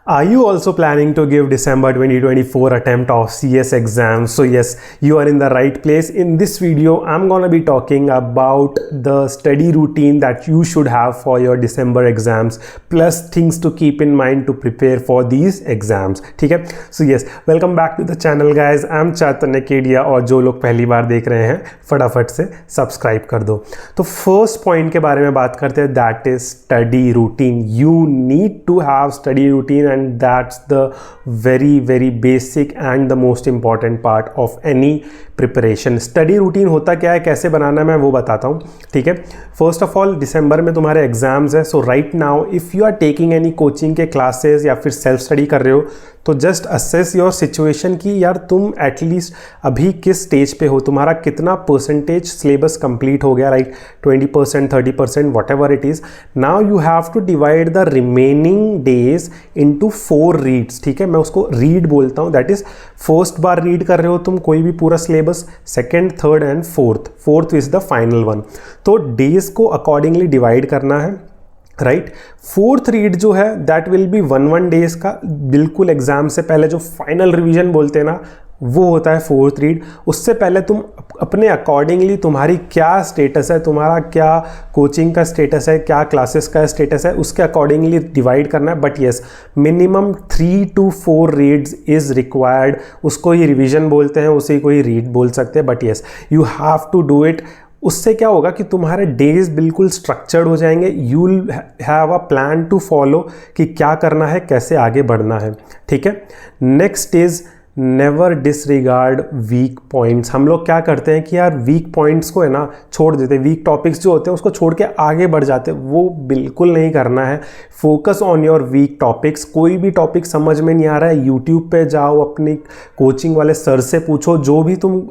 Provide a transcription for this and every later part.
Are you also planning to give December 2024 attempt of CS exams? So yes, you are in the right place. In this video, I'm gonna be talking about the study routine that you should have for your December exams, plus things to keep in mind to prepare for these exams. ठीक है? So yes, welcome back to the channel guys. I'm Chaitanya Kedia और जो लोग पहली बार देख रहे हैं फटाफट से सब्सक्राइब कर दो. तो फर्स्ट पॉइंट के बारे में बात करते हैं, that is study routine. You need to have study routine and that's the very basic and the most important part of any preparation. Study routine होता क्या है, कैसे बनाना है, मैं वो बताता हूँ. ठीक है, फर्स्ट ऑफ ऑल दिसंबर में तुम्हारे एग्जाम्स है. So right now if you are taking any coaching के क्लासेस या फिर सेल्फ स्टडी कर रहे हो तो जस्ट असेस योर सिचुएशन कि यार तुम एटलीस्ट अभी किस स्टेज पे हो, तुम्हारा कितना परसेंटेज सिलेबस कंप्लीट हो गया, right? 20%, 30%, whatever it is. Now you have to divide the remaining days into 4 reads. ठीक है, मैं उसको रीड बोलता हूँ. दैट इज फर्स्ट बार रीड कर रहे हो तुम कोई भी पूरा syllabus, second, third and fourth is the final one. तो डेज को अकॉर्डिंगली डिवाइड करना है, राइट? फोर्थ रीड जो है दैट विल बी 1 डेज का. बिल्कुल एग्जाम से पहले जो फाइनल रिवीजन बोलते हैं ना, वो होता है फोर्थ रीड. उससे पहले तुम अपने अकॉर्डिंगली तुम्हारी क्या स्टेटस है, तुम्हारा क्या कोचिंग का स्टेटस है, क्या क्लासेस का स्टेटस है, उसके अकॉर्डिंगली डिवाइड करना है. But yes, minimum 3 to 4 reads is required. उसको ही रिवीजन बोलते हैं, उसी को ही रीड बोल सकते हैं. But yes, you have to do it. उससे क्या होगा कि तुम्हारे डेज बिल्कुल स्ट्रक्चर्ड हो जाएंगे. You will have a plan to follow कि क्या करना है, कैसे आगे बढ़ना है. ठीक है, next is never disregard weak points. हम लोग क्या करते हैं कि यार वीक पॉइंट्स को है ना छोड़ देते हैं, वीक टॉपिक्स जो होते हैं उसको छोड़ के आगे बढ़ जाते हैं. वो बिल्कुल नहीं करना है. Focus on your weak topics. कोई भी टॉपिक समझ में नहीं आ रहा है, यूट्यूब पे जाओ, अपनी कोचिंग वाले सर से पूछो, जो भी तुम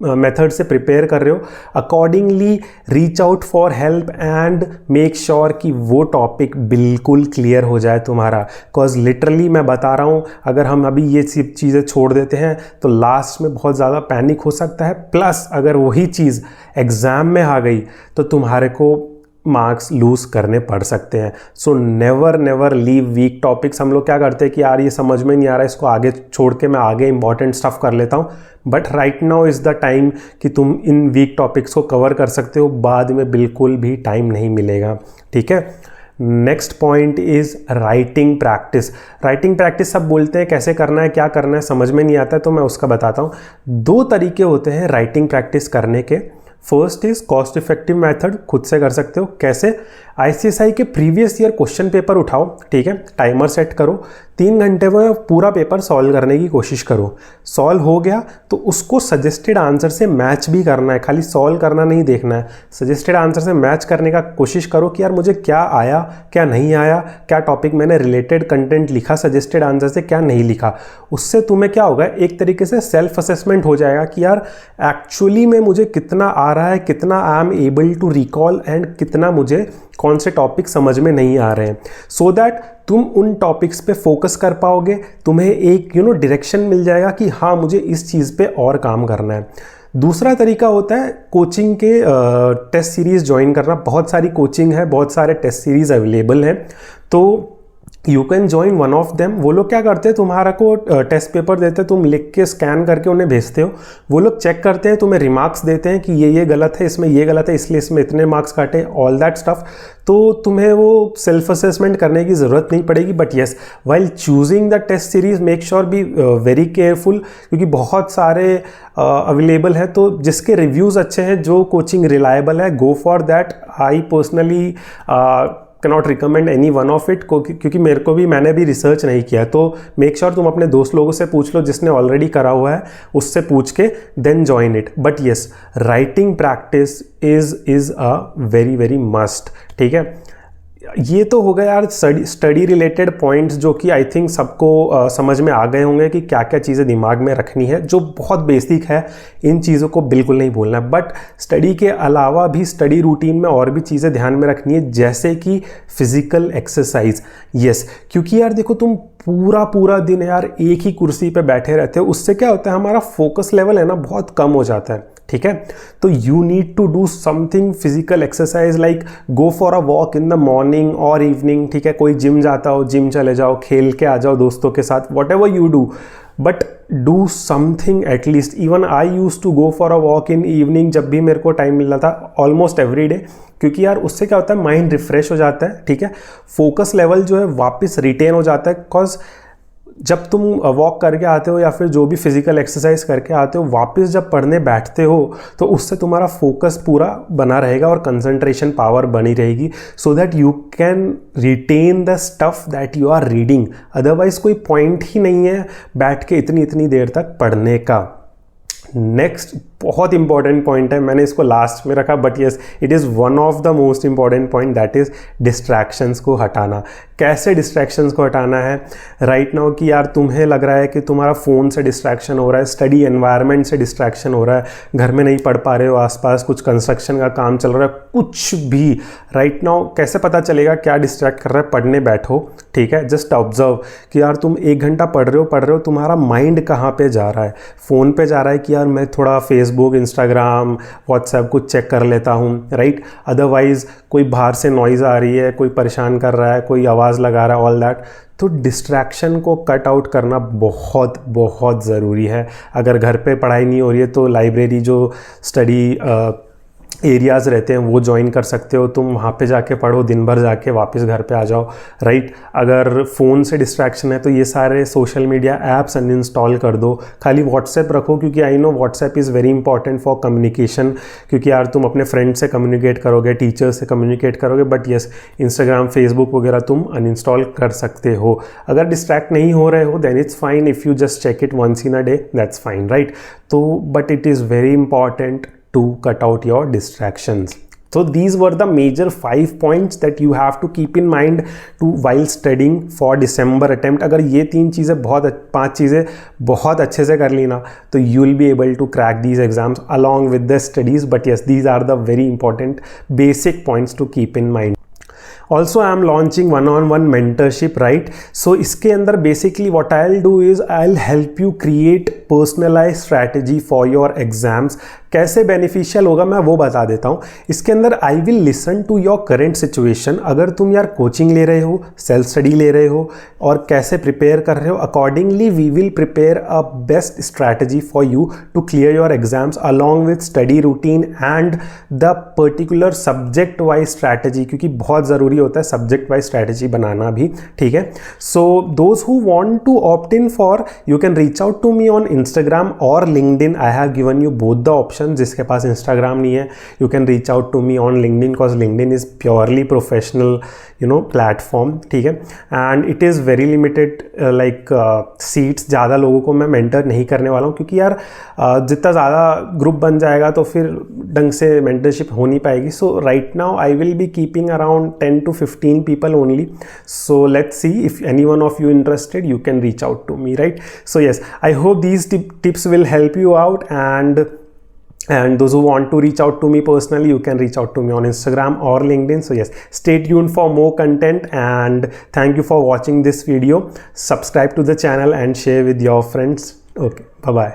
मेथड से प्रिपेयर कर रहे हो, accordingly reach out for help and make sure कि वो टॉपिक बिल्कुल क्लियर हो जाए तुम्हारा. बिकॉज लिटरली मैं बता रहा हूँ, अगर हम अभी ये सब चीज़ें छोड़ देते हैं तो लास्ट में बहुत ज़्यादा पैनिक हो सकता है. प्लस अगर वही चीज़ एग्ज़ाम में आ गई तो तुम्हारे को मार्क्स लूज करने पड़ सकते हैं. So never leave weak topics. हम लोग क्या करते हैं कि यार ये समझ में नहीं आ रहा है, इसको आगे छोड़ के मैं आगे इंपॉर्टेंट स्टफ कर लेता हूँ. But right now is the time कि तुम इन वीक टॉपिक्स को कवर कर सकते हो. बाद में बिल्कुल भी टाइम नहीं मिलेगा. ठीक है, next point is writing practice. Writing practice सब बोलते हैं, कैसे करना है, क्या करना है, समझ में नहीं आता है, तो मैं उसका बताता हूँ. 2 तरीके होते हैं राइटिंग प्रैक्टिस करने के. First is cost effective method, खुद से कर सकते हो. कैसे? आईसीएसआई के प्रीवियस ईयर क्वेश्चन पेपर उठाओ. ठीक है, टाइमर सेट करो, 3 घंटे में पूरा पेपर सॉल्व करने की कोशिश करो. सॉल्व हो गया तो उसको सजेस्टेड आंसर से मैच भी करना है. खाली सॉल्व करना नहीं देखना है, सजेस्टेड आंसर से मैच करने का कोशिश करो कि यार मुझे क्या आया, क्या नहीं आया, क्या टॉपिक मैंने रिलेटेड कंटेंट लिखा सजेस्टेड आंसर से, क्या नहीं लिखा. उससे तुम्हें क्या होगा, एक तरीके से सेल्फ असेसमेंट हो जाएगा कि यार एक्चुअली में मुझे कितना आ रहा है, कितना I am able to recall and कितना मुझे कौन से टॉपिक समझ में नहीं आ रहे हैं. सो दैट तुम उन टॉपिक्स पे फोकस कर पाओगे. तुम्हें एक डायरेक्शन मिल जाएगा कि हाँ मुझे इस चीज़ पे और काम करना है. दूसरा तरीका होता है कोचिंग के टेस्ट सीरीज़ ज्वाइन करना. बहुत सारी कोचिंग है, बहुत सारे टेस्ट सीरीज़ अवेलेबल हैं, तो you can join one of them. वो लोग क्या करते हैं, तुम्हारा को टेस्ट पेपर देते हैं, तुम लिख के स्कैन करके उन्हें भेजते हो. वो लोग चेक करते हैं, तुम्हें रिमार्क्स देते हैं कि ये गलत है, इसमें ये गलत है, इसलिए इसमें इतने मार्क्स काटे, ऑल दैट स्टफ. तो तुम्हें वो सेल्फ असेसमेंट करने की ज़रूरत नहीं पड़ेगी. But yes, while choosing the test series make sure be very careful, क्योंकि बहुत सारे अवेलेबल है. तो जिसके रिव्यूज़ अच्छे हैं, जो कोचिंग रिलायबल है, go for that. I personally cannot recommend any one of it, क्योंकि मैंने भी रिसर्च नहीं किया. तो मेक श्योर तुम अपने दोस्त लोगों से पूछ लो जिसने ऑलरेडी करा हुआ है, उससे पूछ के then join it. But yes, writing practice is a very must. ठीक है, ये तो हो गया यार स्टडी रिलेटेड पॉइंट्स, जो कि आई थिंक सबको समझ में आ गए होंगे कि क्या क्या चीज़ें दिमाग में रखनी है, जो बहुत बेसिक है. इन चीज़ों को बिल्कुल नहीं भूलना है. बट स्टडी के अलावा भी स्टडी रूटीन में और भी चीज़ें ध्यान में रखनी है, जैसे कि फिजिकल एक्सरसाइज. यस, क्योंकि यार देखो, तुम पूरा दिन यार एक ही कुर्सी पे बैठे रहते हो, उससे क्या होता है, हमारा फोकस लेवल है ना बहुत कम हो जाता है. ठीक है। तो you need to do something physical exercise, like go for a walk in the morning और इवनिंग, ठीक है। कोई जिम जाता हो, जिम चले जाओ, खेल के आ जाओ दोस्तों के साथ, whatever you do, but do something at least. Even I use to go for a walk in evening, जब भी मेरे को टाइम मिल रहा था, ऑलमोस्ट एवरी डे, क्योंकि यार उससे क्या होता है, माइंड रिफ्रेश हो जाता है, ठीक है। फोकस लेवल जो है वापस रिटेन हो जाता है, बिकॉज जब तुम वॉक करके आते हो या फिर जो भी फिजिकल एक्सरसाइज करके आते हो, वापस जब पढ़ने बैठते हो तो उससे तुम्हारा फोकस पूरा बना रहेगा और कंसंट्रेशन पावर बनी रहेगी, so that you can retain the stuff that you are reading. Otherwise कोई पॉइंट ही नहीं है बैठ के इतनी देर तक पढ़ने का। नेक्स्ट बहुत इंपॉर्टेंट पॉइंट है, मैंने इसको लास्ट में रखा, but yes it is one of the most important point, that is distractions को हटाना। कैसे डिस्ट्रैक्शंस को हटाना है? राइट नाउ कि यार तुम्हें लग रहा है कि तुम्हारा फ़ोन से डिस्ट्रैक्शन हो रहा है, स्टडी एनवायरनमेंट से डिस्ट्रैक्शन हो रहा है, घर में नहीं पढ़ पा रहे हो, आसपास कुछ कंस्ट्रक्शन का काम चल रहा है, कुछ भी। राइट नाउ कैसे पता चलेगा क्या डिस्ट्रैक्ट कर रहा है? पढ़ने बैठो, ठीक है। जस्ट ऑब्जर्व कि यार तुम 1 घंटा पढ़ रहे हो, तुम्हारा माइंड कहाँ पे जा रहा है? फ़ोन पे जा रहा है कि यार मैं थोड़ा फेसबुक, इंस्टाग्राम, व्हाट्सएप कुछ चेक कर लेता हूँ, राइट। अदरवाइज कोई बाहर से नॉइज़ आ रही है, कोई परेशान कर रहा है, कोई आवाज़ लगा रहा है, ऑल दैट। तो डिस्ट्रैक्शन को कट आउट करना बहुत बहुत ज़रूरी है। अगर घर पे पढ़ाई नहीं हो रही है तो लाइब्रेरी जो स्टडी एरियाज़ रहते हैं वो ज्वाइन कर सकते हो, तुम वहाँ पे जाके पढ़ो, दिन भर जाके वापस घर पे आ जाओ, राइट। अगर फ़ोन से डिस्ट्रैक्शन है तो ये सारे सोशल मीडिया ऐप्स अनइंस्टॉल कर दो, खाली व्हाट्सएप रखो, क्योंकि I know WhatsApp is very important for communication, क्योंकि यार तुम अपने फ्रेंड से कम्युनिकेट करोगे, टीचर से कम्युनिकेट करोगे, बट येस इंस्टाग्राम, फेसबुक वगैरह तुम अनइंस्टॉल कर सकते हो। अगर डिस्ट्रैक्ट नहीं हो रहे हो then it's fine, if you just check it once in a day, that's fine, right. तो but it is very important to cut out your distractions. So these were the major 5 points that you have to keep in mind to while studying for December attempt. अगर ये 5 चीज़ें बहुत अच्छे से कर ली ना, तो you will be able to crack these exams along with the studies. But yes, these are the very important basic points to keep in mind. Also I am launching one-on-one mentorship, right? So इसके अंदर basically what I'll do is I'll help you create personalized strategy for your exams. कैसे beneficial होगा मैं वो बता देता हूँ। इसके अंदर I will listen to your current situation. अगर तुम यार कोचिंग ले रहे हो, सेल्फ स्टडी ले रहे हो और कैसे प्रिपेयर कर रहे हो, accordingly we will prepare a best strategy for you to clear your exams along with study routine and the particular subject wise strategy, क्योंकि बहुत ज़रूरी होता है सब्जेक्ट वाइज स्ट्रैटेजी बनाना भी, ठीक है। So those who want to opt in for, you can reach out to me on Instagram और LinkedIn. I have given you both the option. जिसके पास इंस्टाग्राम नहीं है, you can reach out to me on LinkedIn, because LinkedIn is purely professional platform, ठीक है। And it is very limited, like seats, ज़्यादा लोगों को मैं मेंटर नहीं करने वाला हूँ, क्योंकि यार जितना ज़्यादा ग्रुप बन जाएगा तो फिर ढंग से मेंटरशिप हो नहीं पाएगी। So right now I will be keeping around 10 to 15 people only. So let's see, if anyone of you interested, you can reach out to me, right? So yes, I hope these tips will help you out, and those who want to reach out to me personally, you can reach out to me on Instagram or LinkedIn. So yes, stay tuned for more content, and thank you for watching this video. Subscribe to the channel and share with your friends. Okay, bye bye.